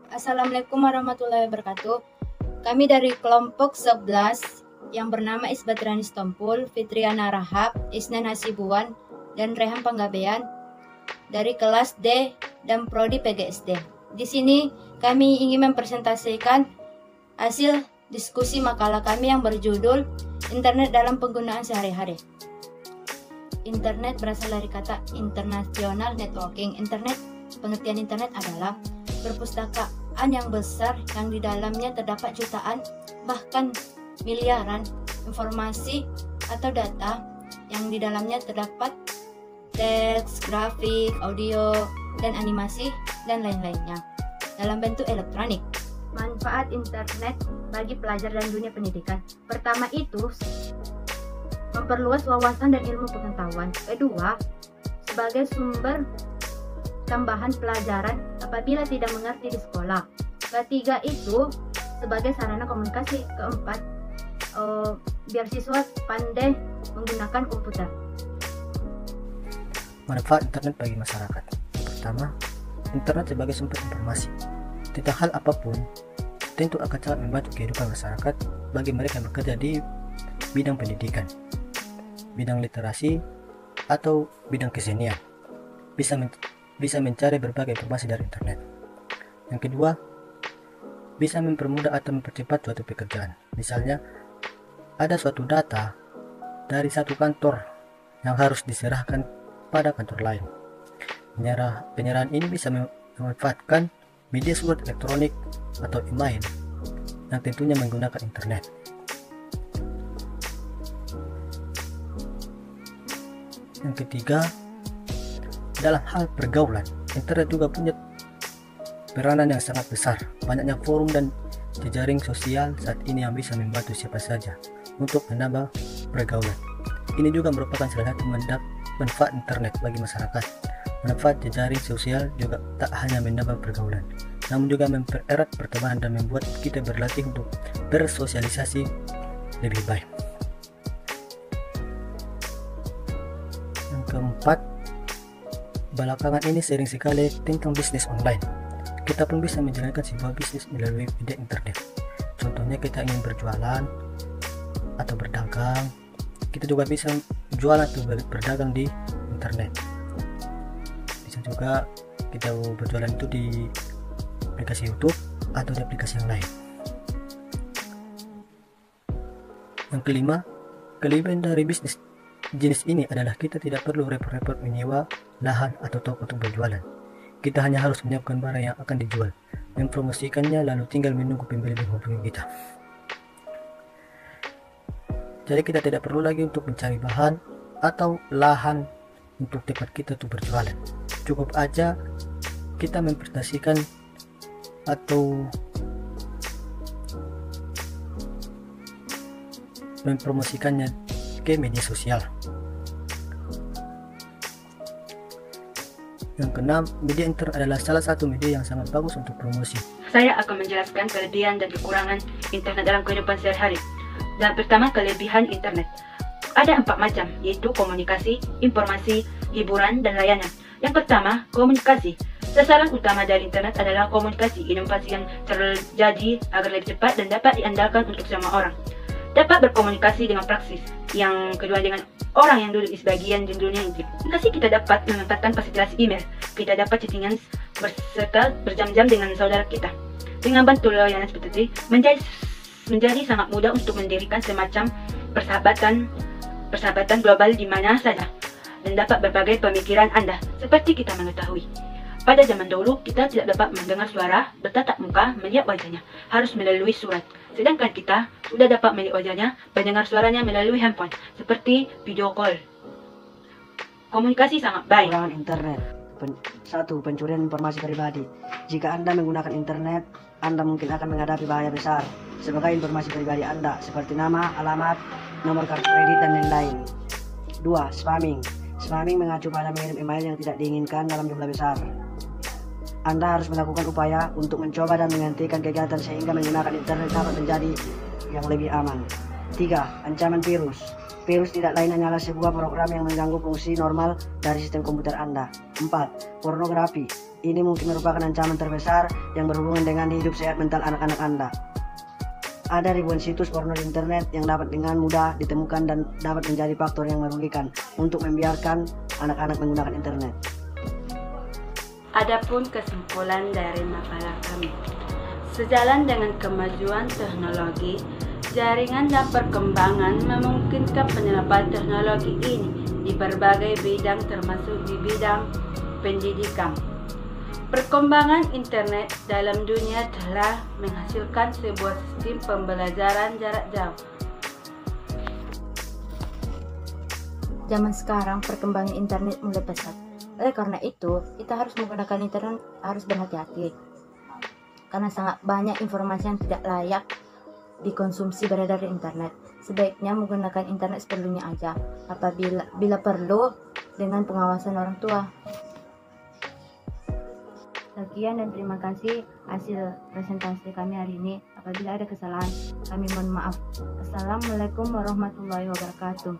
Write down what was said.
Assalamualaikum warahmatullahi wabarakatuh. Kami dari kelompok 11 yang bernama Isbatrani Stompul, Fitriana Rahab, Isnan Hasibuan, dan Rehan Panggabean dari kelas D dan Prodi PGSD. Di sini kami ingin mempresentasikan hasil diskusi makalah kami yang berjudul Internet dalam penggunaan sehari-hari. Internet berasal dari kata international networking. Pengertian internet adalah perpustakaan yang besar yang di dalamnya terdapat jutaan bahkan miliaran informasi atau data yang di dalamnya terdapat teks, grafik, audio, dan animasi dan lain-lainnya dalam bentuk elektronik. Manfaat internet bagi pelajar dan dunia pendidikan. Pertama itu memperluas wawasan dan ilmu pengetahuan. Kedua, sebagai sumber tambahan pelajaran apabila tidak mengerti di sekolah. Ketiga itu sebagai sarana komunikasi. Keempat, biar siswa pandai menggunakan komputer. Manfaat internet bagi masyarakat. Pertama, internet sebagai sumber informasi. Tentang hal apapun, tentu akan sangat membantu kehidupan masyarakat bagi mereka yang bekerja di bidang pendidikan, bidang literasi, atau bidang kesenian. Bisa mencari berbagai informasi dari internet. Yang kedua, bisa mempermudah atau mempercepat suatu pekerjaan. Misalnya, ada suatu data dari satu kantor yang harus diserahkan pada kantor lain. Penyerahan ini bisa memanfaatkan media surat elektronik atau email yang tentunya menggunakan internet. Yang ketiga, dalam hal pergaulan, internet juga punya peranan yang sangat besar. Banyaknya forum dan jejaring sosial saat ini yang bisa membantu siapa saja untuk menambah pergaulan. Ini juga merupakan salah satu manfaat internet bagi masyarakat. Manfaat jejaring sosial juga tak hanya menambah pergaulan, namun juga mempererat pertemanan dan membuat kita berlatih untuk bersosialisasi lebih baik. Yang keempat, belakangan ini sering sekali tentang bisnis online. Kita pun bisa menjalankan sebuah bisnis melalui media internet. Contohnya kita ingin berjualan atau berdagang, kita juga bisa jualan atau berdagang di internet. Bisa juga kita berjualan itu di aplikasi YouTube atau di aplikasi yang lain. Yang kelima, kelebihan dari bisnis jenis ini adalah kita tidak perlu repot-repot menyewa lahan atau toko untuk berjualan. Kita hanya harus menyiapkan barang yang akan dijual, mempromosikannya, lalu tinggal menunggu pembeli menghubungi kita. Jadi kita tidak perlu lagi untuk mencari bahan atau lahan untuk tempat kita untuk berjualan. Cukup aja kita mempresentasikan atau mempromosikannya ke media sosial. Yang keenam, media internet adalah salah satu media yang sangat bagus untuk promosi. Saya akan menjelaskan kelebihan dan kekurangan internet dalam kehidupan sehari-hari. Dan pertama, kelebihan internet. Ada 4 macam, yaitu komunikasi, informasi, hiburan, dan layanan. Yang pertama, komunikasi. Sasaran utama dari internet adalah komunikasi, inovasi yang terjadi agar lebih cepat dan dapat diandalkan untuk semua orang. Dapat berkomunikasi dengan praksis. Yang kedua, dengan orang yang duduk di sebagian dunia ini. Komunikasi kita dapat memanfaatkan fasilitas email. Kita dapat chattingan berserta berjam-jam dengan saudara kita. Dengan bantu layanan seperti ini, menjadi sangat mudah untuk mendirikan semacam persahabatan global di mana saja dan dapat berbagai pemikiran Anda. Seperti kita mengetahui, pada zaman dahulu kita tidak dapat mendengar suara bertatap muka, melihat wajahnya, harus melalui surat. Sedangkan kita sudah dapat melihat wajahnya, mendengar suaranya melalui handphone, seperti video call. Komunikasi sangat baik. Kekurangan internet. 1. Pencurian informasi pribadi. Jika Anda menggunakan internet, Anda mungkin akan menghadapi bahaya besar sebagai informasi pribadi Anda, seperti nama, alamat, nomor kartu kredit, dan lain-lain. 2. Spamming. Spamming mengacu pada mengirim email yang tidak diinginkan dalam jumlah besar. Anda harus melakukan upaya untuk mencoba dan menghentikan kegiatan sehingga menggunakan internet dapat menjadi yang lebih aman. 3. Ancaman virus. Virus tidak lain hanyalah sebuah program yang mengganggu fungsi normal dari sistem komputer Anda. 4. Pornografi. Ini mungkin merupakan ancaman terbesar yang berhubungan dengan hidup sehat mental anak-anak Anda. Ada ribuan situs porno di internet yang dapat dengan mudah ditemukan dan dapat menjadi faktor yang merugikan untuk membiarkan anak-anak menggunakan internet. Adapun kesimpulan dari makalah kami, sejalan dengan kemajuan teknologi, jaringan dan perkembangan memungkinkan penerapan teknologi ini di berbagai bidang termasuk di bidang pendidikan. Perkembangan internet dalam dunia telah menghasilkan sebuah sistem pembelajaran jarak jauh. Zaman sekarang perkembangan internet mulai pesat. Oleh karena itu, kita harus menggunakan internet harus berhati-hati. Karena sangat banyak informasi yang tidak layak dikonsumsi beredar di internet. Sebaiknya menggunakan internet seperlunya aja, bila perlu dengan pengawasan orang tua. Sekian dan terima kasih hasil presentasi kami hari ini. Apabila ada kesalahan, kami mohon maaf. Assalamualaikum warahmatullahi wabarakatuh.